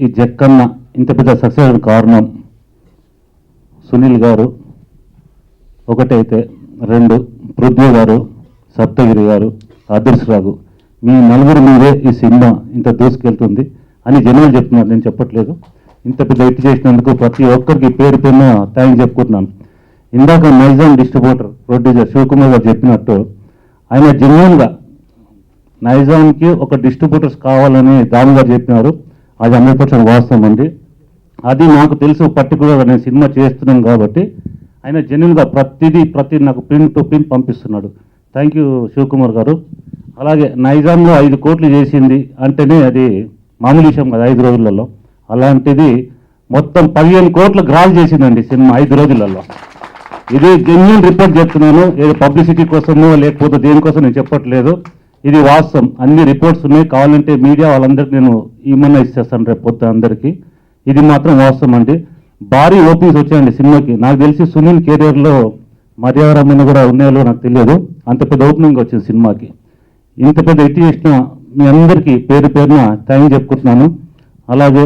ఈ జక్కన్న ఇంత పెద్ద సక్సెస్ కారణం సునీల్ గారు ఒకటైతే, రెండు పృథ్వీ గారు, సప్తగిరి గారు, ఆదర్శ్ రాఘు, మీ నలుగురు మీదే ఈ సినిమా ఇంత దూసుకెళ్తుంది అని జనాలు చెప్తున్నారు, నేను చెప్పట్లేదు. ఇంత పెద్ద హిట్ చేసినందుకు ప్రతి ఒక్కరికి పేరు పేరున థ్యాంక్స్ చెప్పుకుంటున్నాను. ఇందాక నైజాం డిస్ట్రిబ్యూటర్ ప్రొడ్యూసర్ శివకుమార్ గారు చెప్పినట్టు ఆయన జెన్యున్గా నైజాంకి ఒక డిస్ట్రిబ్యూటర్స్ కావాలని దాని గారు చెప్పినారు. అది 100% వాస్తవం అండి. అది నాకు తెలుసు, పర్టికులర్గా నేను సినిమా చేస్తున్నాను కాబట్టి ఆయన జెన్యున్గా ప్రతి నాకు ప్రింట్ టు ప్రింట్ పంపిస్తున్నాడు. థ్యాంక్ యూ శివకుమార్ గారు. అలాగే నైజాంలో 5 కోట్లు చేసింది అంటేనే అది మామూలు విషయం కదా 5 రోజులలో. అలాంటిది మొత్తం 15 కోట్లు గ్రాస్ చేసిందండి సినిమా 5 రోజులలో. ఇది జెన్యున్ రిపోర్ట్ చెప్తున్నాను, ఏదో పబ్లిసిటీ కోసమో లేకపోతే దేనికోసం నేను చెప్పట్లేదు. ఇది వాస్తవం, అన్ని రిపోర్ట్స్ ఉన్నాయి. కావాలంటే మీడియా వాళ్ళందరికీ నేను ఏమన్నా ఇచ్చేస్తాను రేపు పొద్దు అందరికీ. ఇది మాత్రం వాస్తవం అండి. భారీ ఓపెనింగ్స్ వచ్చాయండి సినిమాకి. నాకు తెలిసి సునీల్ కెరియర్లో మర్యాదరమైన కూడా ఉన్నాయో నాకు తెలియదు, అంత పెద్ద ఓపెనింగ్ వచ్చింది సినిమాకి. ఇంత పెద్ద హిట్ చేసిన మీ అందరికీ పేరు పేరున థ్యాంక్ చెప్పుకుంటున్నాను. అలాగే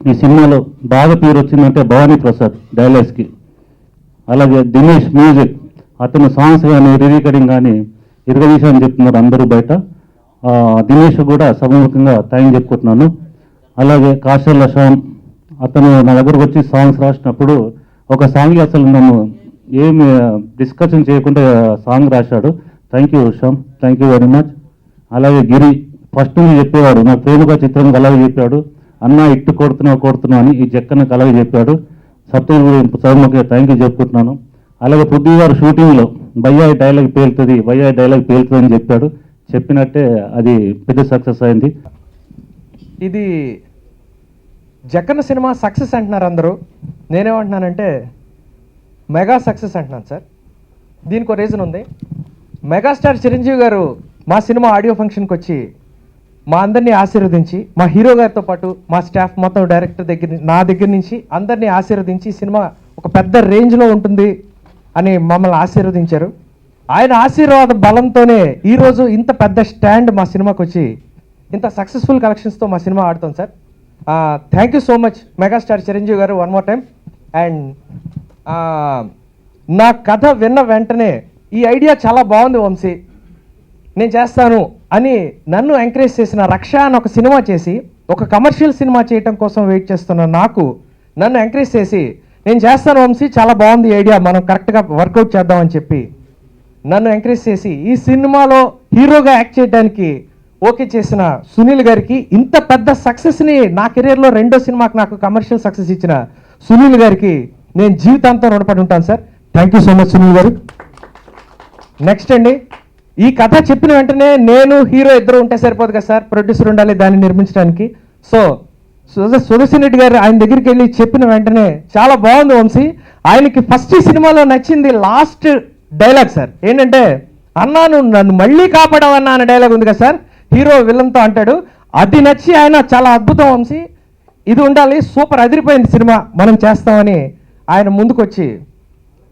ఈ సినిమాలో బాగా పేరు వచ్చిందంటే భవానీ ప్రసాద్ డైలాగ్స్కి, అలాగే దినేష్ మ్యూజిక్, అతను సాంగ్స్ కానీ రికార్డింగ్ కానీ ఇరగదీశాలని చెప్తున్నారు అందరూ బయట. దినేష్ కూడా సభముఖంగా థ్యాంక్ చెప్పుకుంటున్నాను. అలాగే కాశర్ల శ్యామ్, అతను నా దగ్గరకు వచ్చి సాంగ్స్ రాసినప్పుడు ఒక సాంగ్కి అసలు నన్ను ఏమి డిస్కషన్ చేయకుండా సాంగ్ రాశాడు. Thank you Shyam, thank you very much. అలాగే గిరి ఫస్ట్ నుంచి చెప్పేవాడు, నా ప్రేమగా చిత్రం అలాగే చెప్పాడు, అన్న ఇట్టు కొడుతున్నావు అని ఈ జక్కన్నకు అలాగే చెప్పాడు. సప్తగిరి సభముఖంగా థ్యాంక్ యూ చెప్పుకుంటున్నాను. అలాగే పృథ్వీ గారు షూటింగ్లో భయ్యాయి డైలాగ్ పేలుతుంది అని చెప్పాడు. చెప్పినట్టే అది పెద్ద సక్సెస్ అయింది. ఇది జక్కన్న సినిమా సక్సెస్ అంటున్నారు అందరూ. నేనేమంటున్నానంటే మెగా సక్సెస్ అంటున్నాను సార్. దీనికి ఒక రీజన్ ఉంది. మెగాస్టార్ చిరంజీవి గారు మా సినిమా ఆడియో ఫంక్షన్కి వచ్చి మా అందరినీ ఆశీర్వదించి, మా హీరో గారితో పాటు మా స్టాఫ్ మొత్తం డైరెక్టర్ నా దగ్గర నుంచి అందరినీ ఆశీర్వదించి సినిమా ఒక పెద్ద రేంజ్లో ఉంటుంది అని మమ్మల్ని ఆశీర్వదించారు. ఆయన ఆశీర్వాద బలంతోనే ఈరోజు ఇంత పెద్ద స్టాండ్ మా సినిమాకి వచ్చి ఇంత సక్సెస్ఫుల్ కలెక్షన్స్తో మా సినిమా ఆడుతాం sir. Thank you so much megastar Chiranjeevi గారు, వన్ మోర్ టైం. అండ్ నా కథ విన్న వెంటనే ఈ ఐడియా చాలా బాగుంది వంశీ, నేను చేస్తాను అని నన్ను ఎంకరేజ్ చేసిన రక్ష అని ఒక సినిమా చేసి, ఒక కమర్షియల్ సినిమా చేయటం కోసం వెయిట్ చేస్తున్న నాకు నన్ను ఎంకరేజ్ చేసి నేను చేస్తాను వంశీ, చాలా బాగుంది ఐడియా, మనం కరెక్ట్గా వర్కౌట్ చేద్దామని చెప్పి నన్ను ఎంకరేజ్ చేసి ఈ సినిమాలో హీరోగా యాక్ట్ చేయడానికి ఓకే చేసిన సునీల్ గారికి, ఇంత పెద్ద సక్సెస్ని నా కెరీర్లో 2వ సినిమాకి నాకు కమర్షియల్ సక్సెస్ ఇచ్చిన సునీల్ గారికి నేను జీవితాంతం రుణపడి ఉంటాను sir. Thank you so much Sunil గారు. నెక్స్ట్ అండి, ఈ కథ చెప్పిన వెంటనే నేను హీరో ఇద్దరు ఉంటే సరిపోదు కదా సార్, ప్రొడ్యూసర్ ఉండాలి దాన్ని నిర్మించడానికి. సో సుదర్శన్ రెడ్డి గారు ఆయన దగ్గరికి వెళ్ళి చెప్పిన వెంటనే చాలా బాగుంది వంశీ, ఆయనకి ఫస్ట్ ఈ సినిమాలో నచ్చింది లాస్ట్ డైలాగ్ సార్. ఏంటంటే అన్నా నువ్వు నన్ను మళ్ళీ కాపాడవన్నా అనే డైలాగ్ ఉంది కదా సార్, హీరో విలన్తో అంటాడు. అది నచ్చి ఆయన చాలా అద్భుతం వంశీ, ఇది ఉండాలి, సూపర్ అదిరిపోయింది సినిమా, మనం చేస్తామని ఆయన ముందుకొచ్చి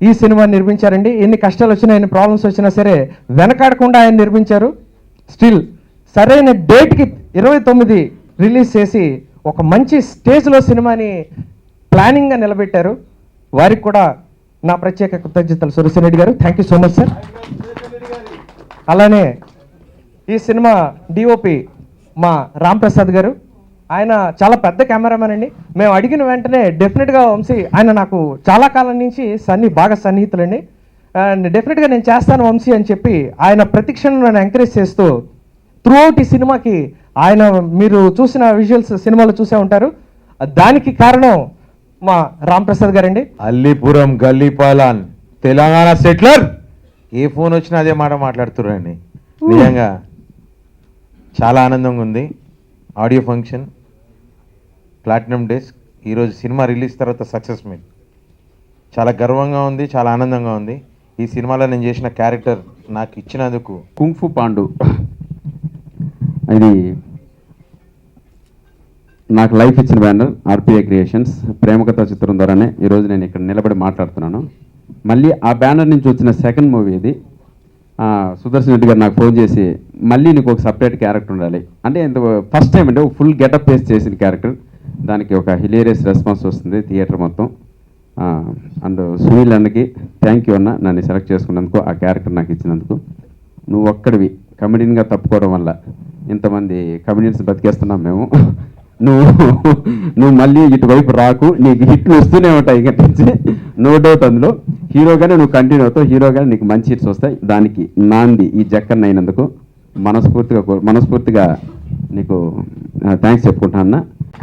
ఈ సినిమా నిర్మించారండి. ఎన్ని కష్టాలు వచ్చినా ఎన్ని ప్రాబ్లమ్స్ వచ్చినా సరే వెనకాడకుండా ఆయన నిర్మించారు. స్టిల్ సరైన డేట్కి 29 రిలీజ్ చేసి ఒక మంచి స్టేజ్లో సినిమాని ప్లానింగ్గా నిలబెట్టారు. వారికి కూడా నా ప్రత్యేక కృతజ్ఞతలు సుదర్శన్ రెడ్డి గారు. Thank you so much sir. అలానే ఈ సినిమా డిఓపి మా రామ్ ప్రసాద్ గారు, ఆయన చాలా పెద్ద కెమెరామెన్ అండి. మేము అడిగిన వెంటనే డెఫినెట్గా వంశీ, ఆయన నాకు చాలా కాలం నుంచి బాగా సన్నిహితులండి, అండ్ డెఫినెట్గా నేను చేస్తాను వంశీ అని చెప్పి ఆయన ప్రతిక్షణం నన్ను ఎంకరేజ్ చేస్తూ త్రూఅవుట్ ఈ సినిమాకి ఆయన, మీరు చూసిన విజువల్స్ సినిమాలో చూసే ఉంటారు, దానికి కారణం మా రామ్ ప్రసాద్ గారండి. అల్లీపురం గల్లీపాలాన్ తెలంగాణ సెటిలర్, ఏ ఫోన్ వచ్చినా అదే మాట మాట్లాడుతున్నారండి. నిజంగా చాలా ఆనందంగా ఉంది. ఆడియో ఫంక్షన్, ప్లాటినం డెస్క్, ఈరోజు సినిమా రిలీజ్ తర్వాత సక్సెస్ మీట్, చాలా గర్వంగా ఉంది, చాలా ఆనందంగా ఉంది. ఈ సినిమాలో నేను చేసిన క్యారెక్టర్ నాకు ఇచ్చినందుకు కుంఫు పాండు, ఇది నాకు లైఫ్ ఇచ్చిన బ్యానర్ ఆర్పిఐ క్రియేషన్స్, ప్రేమకథ చిత్రం ద్వారానే ఈరోజు నేను ఇక్కడ నిలబడి మాట్లాడుతున్నాను. మళ్ళీ ఆ బ్యానర్ నుంచి వచ్చిన సెకండ్ మూవీ ఇది. సుదర్శన్ రెడ్డి గారు నాకు ఫోన్ చేసి మళ్ళీ నీకు ఒక సపరేట్ క్యారెక్టర్ ఉండాలి అంటే, ఫస్ట్ టైం అంటే ఫుల్ గెటప్ వేసి చేసిన క్యారెక్టర్, దానికి ఒక హిలేరియస్ రెస్పాన్స్ వస్తుంది థియేటర్ మొత్తం. అండ్ సునీల్ అన్నకి థ్యాంక్ యూ అన్న, నన్ను సెలెక్ట్ చేసుకున్నందుకు, ఆ క్యారెక్టర్ నాకు ఇచ్చినందుకు. నువ్వు ఒక్కడివి కమెడియన్గా తప్పుకోవడం వల్ల ఇంతమంది కమెడియన్స్ బతికేస్తున్నాం మేము. నువ్వు మళ్ళీ ఇటువైపు రాకు, నీకు హిట్లు వస్తూనే ఉంటాయి ఇక్కడి నుంచి, నో డౌట్. అందులో హీరోగానే నువ్వు కంటిన్యూ అవుతావు, హీరోగానే నీకు మంచి హిట్స్ వస్తాయి. దానికి నాంది ఈ జక్కన్న అయినందుకు మనస్ఫూర్తిగా నీకు థ్యాంక్స్ చెప్పుకుంటా అన్న.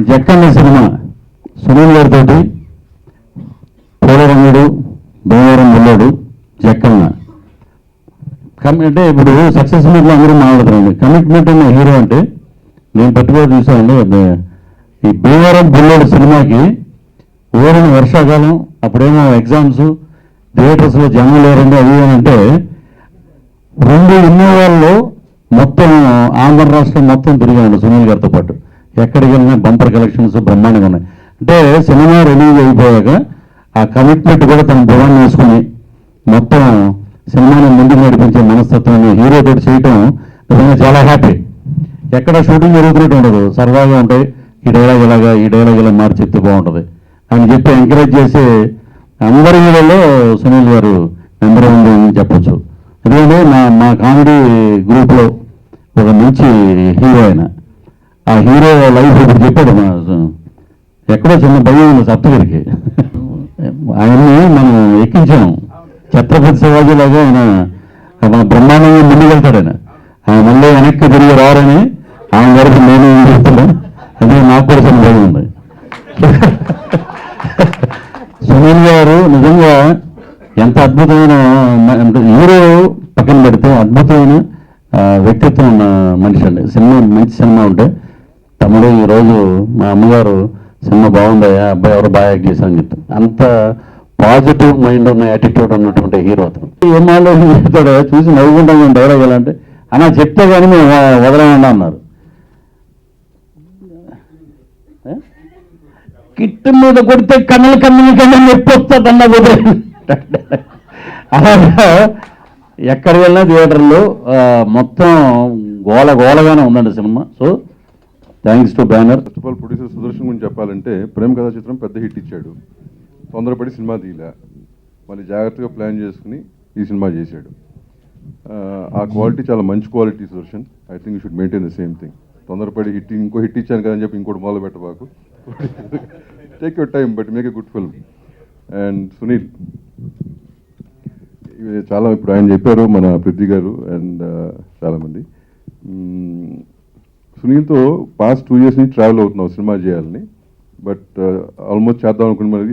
జక్కన్న సినిమా సునీల్ గారితో పోలరంగుడు, భీమవరం వెళ్ళాడు జక్కన్న. అంటే ఇప్పుడు సక్సెస్ మీట్లో అందరూ మాట్లాడుతున్నాండి. కమిట్మెంట్ ఉన్న హీరో అంటే నేను పట్టుకోవడం చూసానండి. ఈ భీమవరం బుల్లోడు సినిమాకి ఊరిన వర్షాకాలం, అప్పుడేమో ఎగ్జామ్స్, థియేటర్స్లో జనం లేరండి. అది అంటే 2 ఇన్నోవాల్లో మొత్తం ఆంధ్ర రాష్ట్రం మొత్తం తిరిగాడు సునీల్ గారితో పాటు. ఎక్కడికి వెళ్ళినా బంపర్ కలెక్షన్స్ బ్రహ్మాండంగా ఉన్నాయి. అంటే సినిమా రిలీజ్ అయిపోయాక ఆ కమిట్మెంట్ కూడా తన భువాన్ని వేసుకుని మొత్తం సినిమాని ముందుకు నడిపించే మనస్తత్వాన్ని హీరోతో చేయటం నిజంగా చాలా హ్యాపీ. ఎక్కడ షూటింగ్ జరుగుతున్నట్టు ఉండదు, సరదాగా ఉంటాయి. ఈ డైలాగ్ ఇలా మార్చి చెప్తే బాగుంటుంది అని చెప్పి ఎంకరేజ్ చేసి అందరి హీరోలో సునీల్ గారు నెంబర్ 1 అని చెప్పొచ్చు. ఎందుకంటే మా కామెడీ గ్రూప్లో ఒక మంచి హీరో ఆయన. ఆ హీరో లైఫ్ ఇప్పుడు చెప్పాడు. ఎక్కడో చిన్న భయం ఉంది సప్తగిరికి, ఆయన్ని మనం ఎక్కించాము. ఛత్రపతి శివాజీ లాగా ఆయన మన బ్రహ్మాండంగా ముందుకెళ్తాడు. ఆయన మళ్ళీ వెనక్కి తిరిగి రారని ఆయన వరకు నేను చెప్తున్నా. అంటే నాకు కూడా చిన్న భయం ఉంది. సునీల్ గారు నిజంగా ఎంత అద్భుతమైన హీరో పక్కన పెడితే అద్భుతమైన వ్యక్తిత్వం ఉన్న మనిషి అండి. మంచి సినిమా ఉంటే తమ్ముడు ఈరోజు మా అమ్మగారు సినిమా బాగుందయ్యా, అబ్బాయి ఎవరు బాగా యాక్ట్ చేశారని చెప్తాను. అంత పాజిటివ్ మైండ్ ఉన్న యాటిట్యూడ్ ఉన్నటువంటి హీరో అతను. ఏం మాటలు చెప్తాడో చూసి నవ్వుకుంటాం మేము డైలాగ్ ఎలా అంటే, అలా చెప్తే కానీ మేము వదలమండి అన్నారు. కిట్టు మీద కొడితే కన్నులు నొప్పి వస్తుందన్న వదిలే. అలాగా ఎక్కడికి వెళ్ళినా థియేటర్లో మొత్తం గోలగానే ఉందండి cinema. So thanks to banner. First of all producer Sudarshan గురించి చెప్పాలంటే, ప్రేమ కథా చిత్రం పెద్ద హిట్ ఇచ్చాడు. తొందరపడి సినిమా తీయలే, మళ్ళీ జాగ్రత్తగా ప్లాన్ చేసుకుని ఈ సినిమా చేశాడు. ఆ క్వాలిటీ చాలా మంచి quality Sudarshan. I think you should maintain the same thing. తొందరపడి ఇంకో హిట్ ఇచ్చాను కదని చెప్పి ఇంకోటి మొదలు పెట్టబాకు. Take your time but make a good film. And Sunil చాలా ఇప్పుడు ఆయన చెప్పారు, మన పృథ్వీ గారు అండ్ చాలామంది. సునీల్తో పాస్ట్ 2 years నుంచి ట్రావెల్ అవుతున్నావు సినిమా చేయాలని. బట్ ఆల్మోస్ట్ చేద్దాం అనుకుని మరి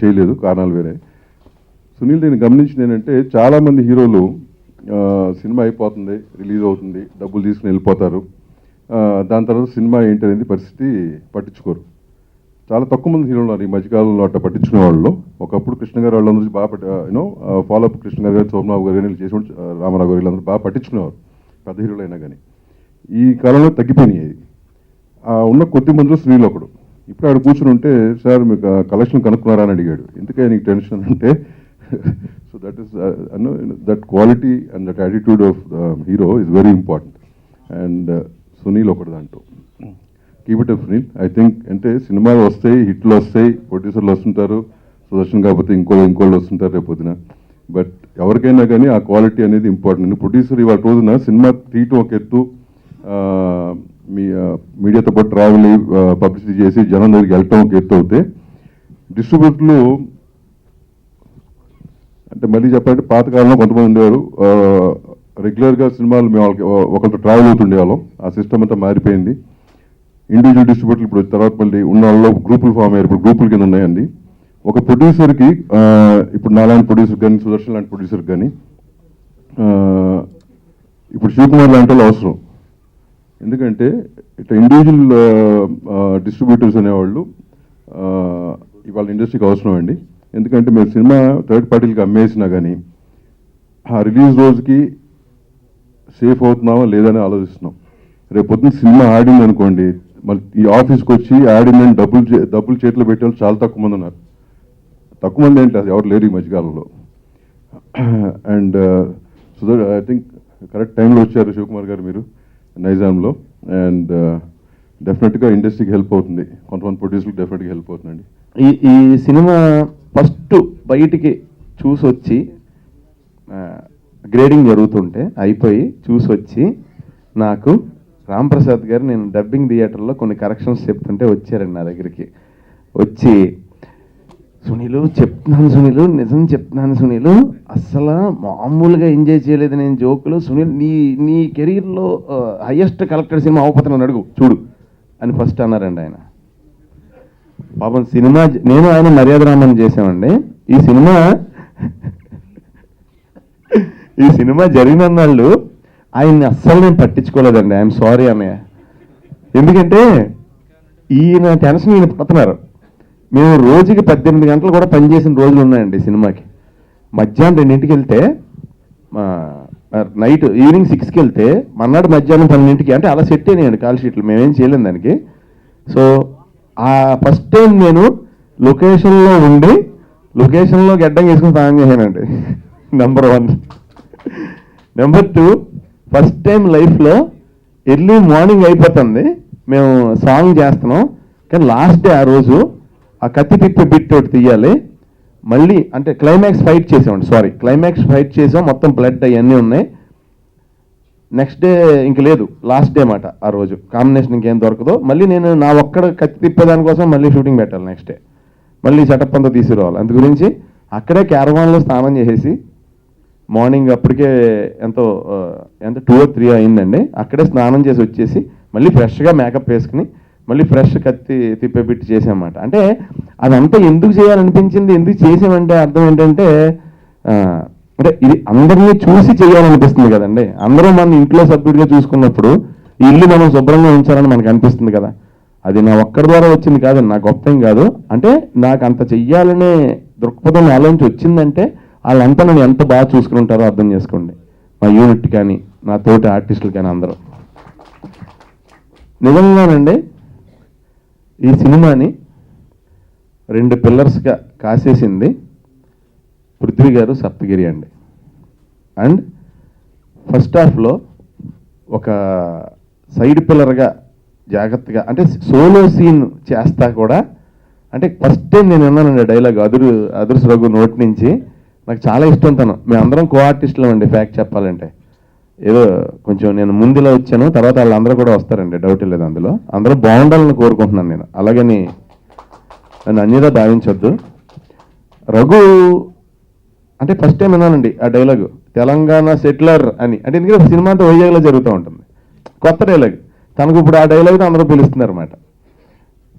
చేయలేదు, కారణాలు వేరే. సునీల్ నేను గమనించింది ఏంటంటే, చాలామంది హీరోలు సినిమా అయిపోతుంది, రిలీజ్ అవుతుంది, డబ్బులు తీసుకుని వెళ్ళిపోతారు. దాని తర్వాత సినిమా ఏంటనేది పరిస్థితి పట్టించుకోరు. చాలా తక్కువ మంది హీరోలు ఉన్నారు ఈ మధ్యకాలంలో అట్లా పట్టించుకునే వాళ్ళు. ఒకప్పుడు కృష్ణ గారు వాళ్ళందరూ బాగా ఫాలోఅప్ కృష్ణ గారు కానీ, సోమనాథ్ గారు కానీ చేసి రామారావు గారు వీళ్ళందరూ బాగా పట్టించుకునేవారు, పెద్ద హీరోలు అయినా కానీ. ఈ కాలంలో తగ్గిపోయినాయి. ఉన్న కొద్ది మందిలో సునీల్ ఒకడు. ఇప్పుడు ఆడు కూర్చుని ఉంటే, సార్ మీకు కలెక్షన్ కనుక్కున్నారా అని అడిగాడు. ఎందుకే నీకు టెన్షన్ అంటే, so that is that quality and that attitude of hero is very important. And Sunil ఒకటి దాంట్లో. Keep it up Sunil. I think అంటే సినిమాలు వస్తాయి, హిట్లు వస్తాయి, ప్రొడ్యూసర్లు వస్తుంటారు, సుదర్శన్ కాకపోతే ఇంకోళ్ళు వస్తుంటారు రేపొద్దున. బట్ ఎవరికైనా కానీ ఆ క్వాలిటీ అనేది ఇంపార్టెంట్. ప్రొడ్యూసర్ ఇవాళ రోజున సినిమా తీయటం ఒక ఎత్తు, మీడియాతో పాటు ట్రావెల్ పబ్లిసిటీ చేసి జనం దగ్గరికి వెళ్ళటం ఒక ఎత్తు అవుతే, డిస్ట్రిబ్యూటర్లు అంటే మళ్ళీ చెప్పాలంటే పాతకాలంలో కొంతమంది ఉండేవారు, రెగ్యులర్గా సినిమాలు మేము వాళ్ళకి ఒకరితో ట్రావెల్ అవుతుండేవాళ్ళం. ఆ సిస్టమ్ అంతా మారిపోయింది. ఇండివిజువల్ డిస్ట్రిబ్యూటర్లు ఇప్పుడు తర్వాత మళ్ళీ ఉన్న వాళ్ళలో గ్రూపులు ఫామ్ అయ్యారు. ఇప్పుడు గ్రూపుల కింద ఉన్నాయండి. ఒక ప్రొడ్యూసర్కి ఇప్పుడు నాలాంటి ప్రొడ్యూసర్ కానీ, సుదర్శన్ లాంటి ప్రొడ్యూసర్ కానీ, ఇప్పుడు శివకుమార్ లాంటి వాళ్ళు అవసరం. ఎందుకంటే ఇట్లా ఇండివిజువల్ డిస్ట్రిబ్యూటర్స్ అనేవాళ్ళు ఇవాళ ఇండస్ట్రీకి అవసరం అండి. ఎందుకంటే మేము సినిమా థర్డ్ పార్టీలకి అమ్మేసినా కానీ ఆ రిలీజ్ రోజుకి సేఫ్ అవుతున్నామా లేదని ఆలోచిస్తున్నాం. రేపు పొద్దున్న సినిమా ఆడింది అనుకోండి, మళ్ళీ ఈ ఆఫీస్కి వచ్చి ఆడిందని డబ్బులు చేతిలో పెట్టే వాళ్ళు చాలా తక్కువ మంది ఉన్నారు. తక్కువ మంది ఏంటి, అది ఎవరు లేరు ఈ మధ్యకాలంలో. అండ్ ఐ థింక్ కరెక్ట్ టైంలో వచ్చారు శివకుమార్ గారు మీరు నైజాంలో. అండ్ డెఫినెట్గా ఇండస్ట్రీకి హెల్ప్ అవుతుంది, కొంతమంది ప్రొడ్యూసర్కి డెఫినెట్గా హెల్ప్ అవుతుందండి. ఈ సినిమా ఫస్ట్ బయటికి చూసి వచ్చి గ్రేడింగ్ జరుగుతుంటే అయిపోయి చూసి వచ్చి నాకు రాంప్రసాద్ గారు నేను డబ్బింగ్ థియేటర్లో కొన్ని కరెక్షన్స్ చెప్తుంటే వచ్చారండి నా దగ్గరికి. వచ్చి సునీలు చెప్తున్నాను సునీలు, నిజం చెప్తున్నాను సునీలు, అస్సలు మామూలుగా ఎంజాయ్ చేయలేదు నేను జోకులు. సునీల్ నీ కెరీర్లో హైయెస్ట్ కలెక్టెడ్ సినిమా అవపోతున్నాను అడుగు చూడు అని ఫస్ట్ అన్నారండి ఆయన. పాపం సినిమా నేను ఆయన మర్యాద రామన్ చేసామండి. ఈ సినిమా జరిగిన వాళ్ళు ఆయన్ని అస్సలు నేను పట్టించుకోలేదండి. ఐఎమ్ సారీ అన్నయ్య. ఎందుకంటే ఈయన టెన్షన్ ఈయన పడుతున్నారు. మేము రోజుకి 18 గంటలు కూడా పనిచేసిన రోజులు ఉన్నాయండి సినిమాకి. మధ్యాహ్నం 2ంటికి వెళ్తే నైట్ ఈవినింగ్ 6కి వెళ్తే మన్నాడు మధ్యాహ్నం 12ంటికి, అంటే అలా సెట్ అయినాయండి కాల్ షీట్లు, మేమేం చేయలేం దానికి. సో ఆ ఫస్ట్ టైం నేను లొకేషన్లో ఉండి లొకేషన్లో గడ్డం వేసుకుని స్నానం చేశానండి. నెంబర్ 1. నెంబర్ 2, ఫస్ట్ టైం లైఫ్లో ఎర్లీ మార్నింగ్ అయిపోతుంది, మేము సాంగ్ చేస్తున్నాం, కానీ లాస్ట్ డే ఆ రోజు ఆ కత్తి తిప్పే బిట్ ఒకటి తీయాలి. మళ్ళీ అంటే క్లైమాక్స్ ఫైట్ చేసామండి, క్లైమాక్స్ ఫైట్ చేసాం, మొత్తం బ్లడ్ అవన్నీ ఉన్నాయి. నెక్స్ట్ డే ఇంక లేదు, లాస్ట్ డే మాట ఆ రోజు, కాంబినేషన్ ఇంకేం దొరకదు. మళ్ళీ నేను నా ఒక్కడ కత్తి తిప్పేదానికోసం మళ్ళీ షూటింగ్ పెట్టాలి నెక్స్ట్ డే, మళ్ళీ సెటప్ అంతా తీసుకురావాలి. అందు గురించి అక్కడే క్యారవాన్లో స్నానం చేసేసి మార్నింగ్ అప్పటికే ఎంత 2 or 3 అయిందండి. అక్కడే స్నానం చేసి వచ్చేసి మళ్ళీ ఫ్రెష్గా మేకప్ వేసుకుని మళ్ళీ ఫ్రెష్ కత్తి తిప్పే బిట్ చేసామన్నమాట. అంటే అదంతా ఎందుకు చేయాలనిపించింది, ఎందుకు చేసామంటే అర్థం ఏంటంటే అంటే ఇది అందరినీ చూసి చేయాలనిపిస్తుంది కదండి. అందరూ మన ఇంట్లో సభ్యుడిగా చూసుకున్నప్పుడు ఈ ఇల్లు మనం శుభ్రంగా ఉంచాలని మనకు అనిపిస్తుంది కదా. అది నా ఒక్కడి ద్వారా వచ్చింది కాదు, నా గొప్ప ఏం కాదు. అంటే నాకు అంత చెయ్యాలనే దృక్పథం ఆలోచించి వచ్చిందంటే వాళ్ళంతా నన్ను ఎంత బాగా చూసుకుంటారో అర్థం చేసుకోండి. మా యూనిట్ కానీ నా తోటి ఆర్టిస్టులు కానీ అందరూ. నిజంగానండి ఈ సినిమాని 2 పిల్లర్స్గా కాసేసింది పృథ్వీ గారు, సప్తగిరి అండి. అండ్ ఫస్ట్ హాఫ్లో ఒక సైడ్ పిల్లర్గా జాగ్రత్తగా అంటే సోలో సీన్ చేస్తా కూడా, అంటే ఫస్ట్ టైం నేను విన్నానండి డైలాగ్ అదుర్స్ రఘు నోటి నుంచి. నాకు చాలా ఇష్టం తను. మేమందరం కో ఆర్టిస్టులు అండి. ఫ్యాక్ట్ చెప్పాలంటే ఏదో కొంచెం నేను ముందులో వచ్చాను, తర్వాత వాళ్ళందరూ కూడా వస్తారండి, డౌట్ లేదు అందులో. అందరూ బాగుండాలని కోరుకుంటున్నాను నేను, అలాగని నన్ను అన్యదా భావించొద్దు. రఘు అంటే ఫస్ట్ టైం విన్నానండి ఆ డైలాగు, తెలంగాణ సెటిలర్ అని. అంటే ఎందుకంటే సినిమా అంతా వైజాగ్లో జరుగుతూ ఉంటుంది, కొత్త డైలాగ్ తనకు. ఇప్పుడు ఆ డైలాగ్తో అందరూ పిలుస్తున్నారు అన్నమాట.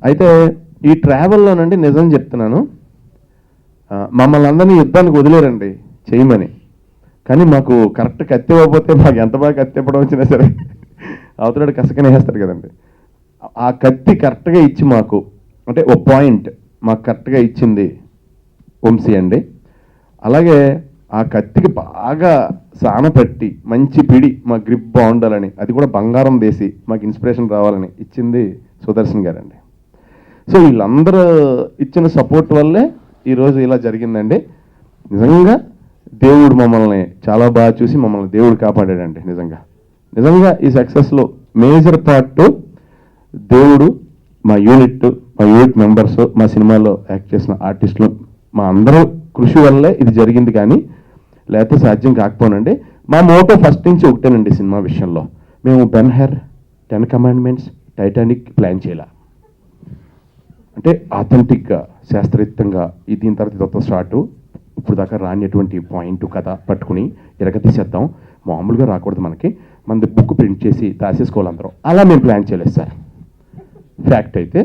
అయితే ఈ ట్రావెల్లోనండి నిజం చెప్తున్నాను, మమ్మల్ని అందరినీ యుద్ధానికి వదిలేరండి చేయమని. కానీ మాకు కరెక్ట్ కత్తి ఇవ్వకపోతే మాకు ఎంత బాగా కత్తి ఇవ్వడం వచ్చినా సరే అవతలాడు కసకనే వేస్తాడు కదండి. ఆ కత్తి కరెక్ట్గా ఇచ్చి మాకు అంటే ఓ పాయింట్ మాకు కరెక్ట్గా ఇచ్చింది వంశీ అండి. అలాగే ఆ కత్తికి బాగా సాన పట్టి మంచి పిడి మా గ్రిప్ బాగుండాలని, అది కూడా బంగారం వేసి మాకు ఇన్స్పిరేషన్ రావాలని ఇచ్చింది సుదర్శన్ గారండి. సో వీళ్ళందరూ ఇచ్చిన సపోర్ట్ వల్లే ఈరోజు ఇలా జరిగిందండి. నిజంగా దేవుడు మమ్మల్ని చాలా బాగా చూసి మమ్మల్ని దేవుడు కాపాడాడండి. నిజంగా ఈ సక్సెస్లో మేజర్ పార్ట్ దేవుడు, మా యూనిట్ మెంబర్స్, మా సినిమాలో యాక్ట్ చేసిన ఆర్టిస్టులు, మా అందరూ కృషి వల్లే ఇది జరిగింది. కానీ లేకపోతే సాధ్యం కాకపోనండి. మా మోటో ఫస్ట్ నుంచి ఒకటేనండి సినిమా విషయంలో, మేము బెన్హర్, 10 Commandments, టైటానిక్ ప్లాన్ చేయాల. అంటే ఆథెంటిక్గా శాస్త్రయుక్తంగా దీని తర్వాత ఇదొక స్టార్టు, ఇప్పుడు దాకా రానిటువంటి పాయింట్ కథ పట్టుకుని ఎరగతీసేద్దాం, మామూలుగా రాకూడదు మనకి, మనది బుక్ ప్రింట్ చేసి దాసేసుకోవాలి అందరం. అలా మేము ప్లాన్ చేయలేదు సార్. ఫ్యాక్ట్ అయితే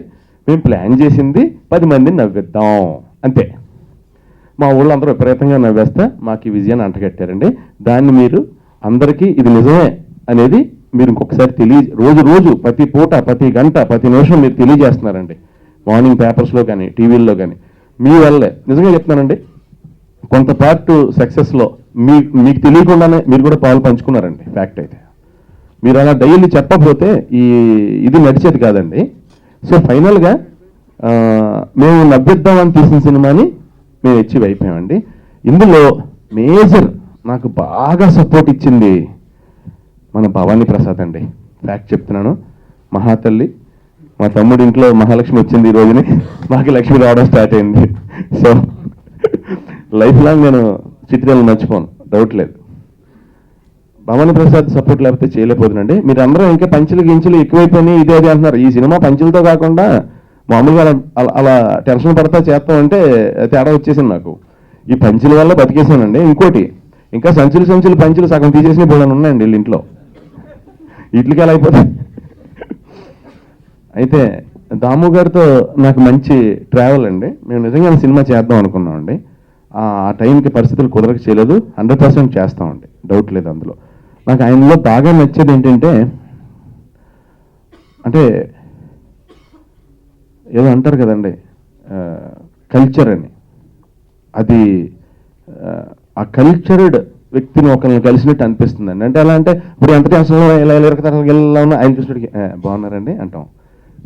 మేము ప్లాన్ చేసింది 10 మందిని నవ్విద్దాం అంతే. మా ఊళ్ళో అందరూ విపరీతంగా నవ్వేస్తా మాకు ఈ విజయాన్ని అంటగట్టారండి. దాన్ని మీరు అందరికీ ఇది నిజమే అనేది మీరు ఇంకొకసారి రోజు ప్రతి పూట, ప్రతి గంట, ప్రతి నిమిషం మీరు తెలియజేస్తున్నారండి. మార్నింగ్ పేపర్స్లో కానీ టీవీల్లో కానీ మీ వల్లే. నిజంగా చెప్తున్నానండి, కొంత పార్ట్ సక్సెస్లో మీకు తెలియకుండానే మీరు కూడా పాలు పంచుకున్నారండి. ఫ్యాక్ట్ అయితే మీరు అలా డైలీ చెప్పకపోతే ఇది నడిచేది కాదండి. సో ఫైనల్గా మేము నవ్విద్దామని తీసిన సినిమాని మేము అచీవ్ అయిపోయామండి. ఇందులో మేజర్ నాకు బాగా సపోర్ట్ ఇచ్చింది మన భవానీ ప్రసాద్ అండి. ఫ్యాక్ట్ చెప్తున్నాను, మహాతల్లి మా తమ్ముడి ఇంట్లో మహాలక్ష్మి వచ్చింది ఈ రోజుని, మాకు లక్ష్మి రావడం స్టార్ట్ అయింది. సో లైఫ్ లాంగ్ నేను చిత్రాలను మర్చిపోను, డౌట్ లేదు. భవానీ ప్రసాద్ సపోర్ట్ లేకపోతే చేయలేకపోతుందండి. మీరు అందరూ ఇంకా పంచులు గించులు ఎక్కువైపోయినాయి ఇదే అదే అంటున్నారు. ఈ సినిమా పంచులతో కాకుండా మామూలుగా అలా టెన్షన్ పడతా చేస్తామంటే తేడా వచ్చేసింది నాకు. ఈ పంచుల వల్ల బతికేసానండి. ఇంకోటి, ఇంకా సంచులు పంచులు సగం తీసేసిన పోదాను ఉన్నాయండి వీళ్ళ ఇంట్లో. ఇట్లకి ఎలా అయిపోతుంది. అయితే దాము గారితో నాకు మంచి ట్రావెల్ అండి. మేము నిజంగా సినిమా చేద్దాం అనుకున్నామండి. ఆ టైంకి పరిస్థితులు కుదరక చేయలేదు. 100% చేస్తామండి, డౌట్ లేదు అందులో. నాకు ఆయనలో బాగా నచ్చేది ఏంటంటే, అంటే ఏదో అంటారు కదండి కల్చర్ అని, అది ఆ కల్చర్డ్ వ్యక్తిని ఒకరిని కలిసినట్టు అనిపిస్తుందండి. అంటే ఎలా అంటే ఇప్పుడు ఎంత టెన్షన్లో ఇలా ఇలా ఉన్నా ఆయన చూసినట్టుకి బాగున్నారండి అంటాం.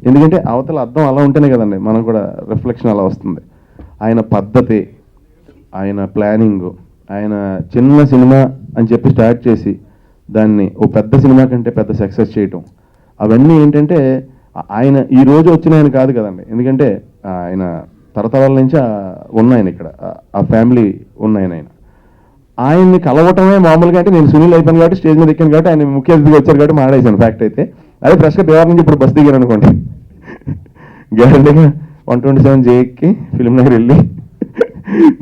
ఎందుకంటే అవతల అర్థం అలా ఉంటేనే కదండి మనం కూడా రిఫ్లెక్షన్ అలా వస్తుంది. ఆయన పద్ధతి, ఆయన ప్లానింగ్, ఆయన చిన్న సినిమా అని చెప్పి స్టార్ట్ చేసి దాన్ని ఓ పెద్ద సినిమా కంటే పెద్ద సక్సెస్ చేయటం, అవన్నీ ఏంటంటే ఆయన ఈ రోజు వచ్చిన ఆయన కాదు కదండి. ఎందుకంటే ఆయన తరతరాల నుంచి ఉన్నాయన ఇక్కడ, ఆ ఫ్యామిలీ ఉన్నాయన. ఆయన్ని కలవటమే మామూలుగా అంటే నేను సునీల్ అయిపోయాను కాబట్టి స్టేజ్ మీద ఎక్కాను కాబట్టి ఆయన ముఖ్య అతిథిగా వచ్చారు కాబట్టి మాట్లాడేశాను. ఫ్యాక్ట్ అయితే అదే ఫ్రెష్గా దేవాల నుంచి ఇప్పుడు బస్ దిగాను అనుకోండి, గ్యారంటీగా 127 జేఎక్కి ఫిల్మ్ నగర్ వెళ్ళి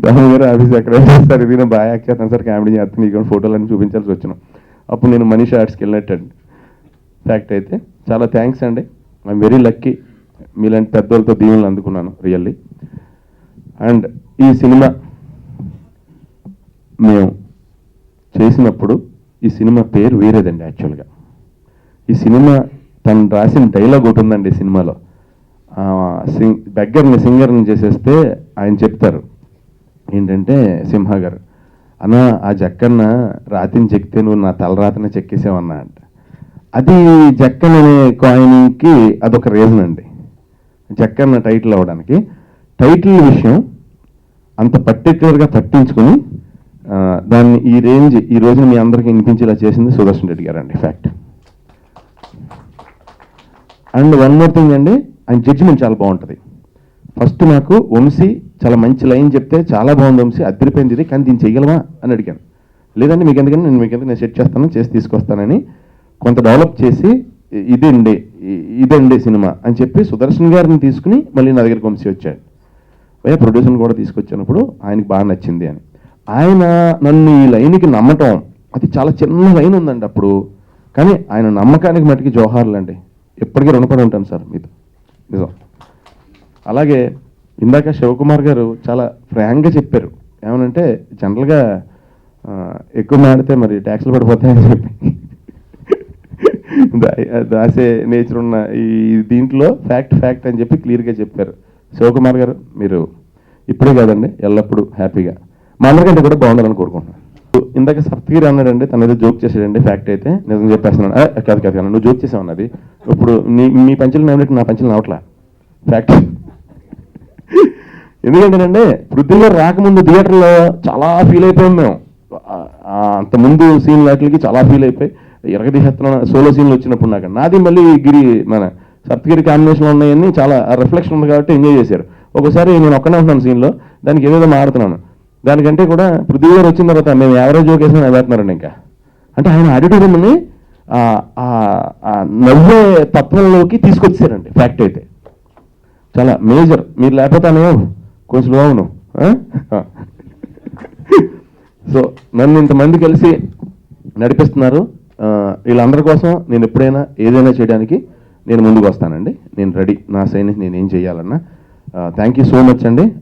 దాని గారు ఆఫీస్ ఎక్కడ సార్ ఇది బాగా యాక్ట్ చేస్తాను సార్, కామెడీ చేస్తాను, నీకు ఫోటోలు అన్నీ చూపించాల్సి వచ్చినాం. అప్పుడు నేను మనీషా ఆర్ట్స్కి వెళ్ళినట్టండి. ఫ్యాక్ట్ అయితే చాలా థ్యాంక్స్ అండి. ఐఎమ్ వెరీ లక్కీ మీలాంటి పెద్దోళ్ళతో దీవెనలు అందుకున్నాను రియల్లీ. అండ్ ఈ సినిమా మేము చేసినప్పుడు ఈ సినిమా పేరు వేరేదండి యాక్చువల్గా. ఈ సినిమా తను రాసిన డైలాగ్ ఒకటి ఉందండి సినిమాలో. సింగర్ని చేసేస్తే ఆయన చెప్తారు ఏంటంటే, సింహ గారు అన్న ఆ జక్కన్న రాతిని చెక్కితే నువ్వు నా తలరాతనే చెక్కేసావన్నా అంట. అది జక్కన్ అనే కాయిన్కి అదొక రీజన్ అండి. జక్కన్న టైటిల్ అవ్వడానికి టైటిల్ విషయం అంత పర్టిక్యులర్గా పట్టించుకొని దాన్ని ఈ రేంజ్ ఈ రోజున మీ అందరికీ వినిపించేలా చేసింది సుదర్శన్ రెడ్డి గారు అండి. Fact. And one more thing అండి, ఆయన జడ్జిమెంట్ చాలా బాగుంటుంది. ఫస్ట్ నాకు వంశీ చాలా మంచి లైన్ చెప్తే చాలా బాగుంది వంశీ, అదిరిపోయింది ఇది, కానీ దీన్ని చేయగలమా అని అడిగాను. లేదండి మీకు ఎందుకంటే నేను సెట్ చేస్తాను, చేసి తీసుకొస్తానని కొంత డెవలప్ చేసి ఇదండి సినిమా అని చెప్పి సుదర్శన్ గారిని తీసుకుని మళ్ళీ నా దగ్గరికి వంశీ వచ్చాడు. ప్రొడ్యూసర్ని కూడా తీసుకొచ్చినప్పుడు ఆయనకి బాగా నచ్చింది అని. ఆయన నన్ను ఈ లైన్కి నమ్మటం, అది చాలా చిన్న లైన్ ఉందండి అప్పుడు, కానీ ఆయన నమ్మకానికి మటుకి జోహార్లు అండి. ఎప్పటికీ రుణపడి ఉంటాను సార్ మీతో, నిజం. అలాగే ఇందాక శివకుమార్ గారు చాలా ఫ్రాంక్గా చెప్పారు, ఏమనంటే జనరల్గా ఎక్కువ మాడితే మరి ట్యాక్స్లు పడిపోతాయని చెప్పి దాసే నేచర్ ఉన్న ఈ దీంట్లో ఫ్యాక్ట్ అని చెప్పి క్లియర్గా చెప్పారు. శివకుమార్ గారు మీరు ఇప్పుడే కాదండి ఎల్లప్పుడూ హ్యాపీగా మా అందరికంటే కూడా బాగుండాలని కోరుకుంటున్నాను. ఇందాక సప్తగిరి అన్నాడండి, తన ఏదో జోక్ చేసాడండి. ఫ్యాక్ట్ అయితే నిజం చెప్పేస్తున్నాను. కాదు నువ్వు జోక్ చేసావు అన్నది. ఇప్పుడు మీ పంచులు నవ్వినట్టు నా పంచులు నవ్వట్లా. ఫ్యాక్ట్. ఎందుకంటేనండి పృథ్వీ గారు రాకముందు థియేటర్లో చాలా ఫీల్ అయిపోయాం మేము. అంత ముందు సీన్ వాటికి చాలా ఫీల్ అయిపోయి ఎరగదీసేస్తున్న సోలో సీన్లు వచ్చినప్పుడు నాకు నాది మళ్ళీ మన సప్తగిరి కాంబినేషన్లో ఉన్నాయని చాలా రిఫ్లెక్షన్ ఉంది కాబట్టి ఎంజాయ్ చేశారు. ఒకసారి నేను ఒక్కనే ఉంటున్నాను సీన్లో, దానికి ఏదేదో మాడుతున్నాను. దానికంటే కూడా పృథ్వీ గారు వచ్చిన తర్వాత మేము ఎవరో జోక్ వేసిన వేస్తున్నారండి. ఇంకా అంటే ఆయన ఆడిటోరియంని నవ్వే తత్వంలోకి తీసుకొచ్చారండి. ఫ్యాక్ట్ అయితే చాలా మేజర్. మీరు లేకపోతానే కొంచెం అవును. సో నన్ను ఇంతమంది కలిసి నడిపిస్తున్నారు. వీళ్ళందరి కోసం నేను ఎప్పుడైనా ఏదైనా చేయడానికి నేను ముందుకు వస్తానండి. నేను రెడీ. నా సైన్ నేను ఏం చేయాలన్నా. థ్యాంక్ యూ సో మచ్ అండి.